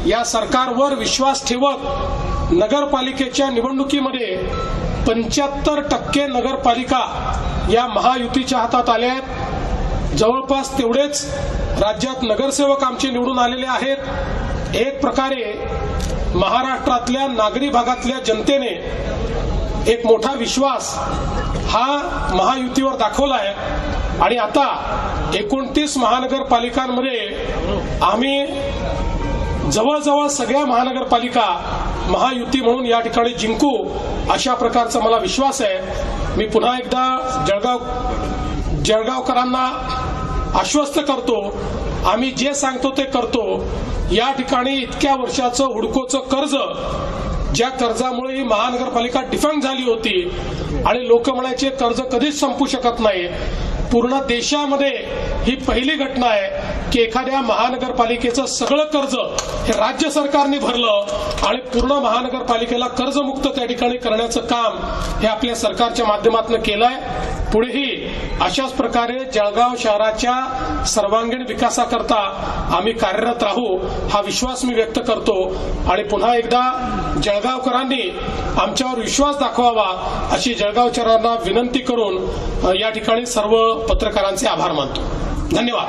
या सरकारवर विश्वास ठेवत नगरपालिकेच्या निवडणुकीमध्ये 75% नगरपालिका या महायुतीच्या हातात आल्या आहेत. जवळपास तेवढेच राज्यात नगरसेवक आमचे निवडून आलेले आहेत. एक प्रकारे महाराष्ट्रातल्या नागरी भागातल्या जनतेने एक मोठा विश्वास हा महायुतीवर दाखवला आहे आणि आता 29 महानगरपालिकांमध्ये आम्ही जवळजवळ सगळ्या महानगरपालिका महायुती म्हणून या ठिकाणी जिंकू अशा प्रकारचा मला विश्वास आहे. मी पुन्हा एकदा जळगावकरांना आश्वस्त करतो, आम्ही जे सांगतो ते करतो. या ठिकाणी इतक्या वर्षाचं हुडकोचं कर्ज, ज्या कर्जामुळे ही महानगरपालिका डिफॉल्ट झाली होती आणि लोक म्हणायचे कर्ज कधीच संपू शकत नाही, पूर्ण देशामध्ये ही पहिली घटना आहे की एखाद्या महानगरपालिकेचं सगळं कर्ज हे राज्य सरकारने भरलं आणि पूर्ण महानगरपालिकेला कर्जमुक्त त्या ठिकाणी करण्याचं काम हे आपल्या सरकारच्या माध्यमातून केलंय. पुढेही अशाच प्रकारे जळगाव शहराच्या सर्वांगीण विकासाकरता आम्ही कार्यरत राहू हा विश्वास मी व्यक्त करतो आणि पुन्हा एकदा जळगावकरांनी आमच्यावर विश्वास दाखवावा अशी जळगावकरांना विनंती करून या ठिकाणी सर्व पत्रकारांचे आभार मानतो. धन्यवाद.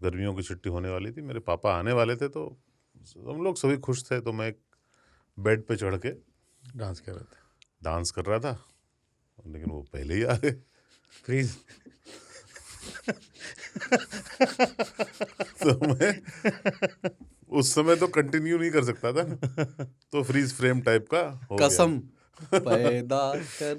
गर्मियों की छुट्टी होने वाली थी, मेरे पापा आने वाले थे, तो हम लोग सभी खुश थे. तो मैं एक बेड पे चढ़ के डांस कर रहा था, लेकिन वो पहले ही आ गए. फ्रीज. तो मैं उस समय तो कंटिन्यू नहीं कर सकता था, तो फ्रीज फ्रेम टाइप का हो गया. कसम पैदा कर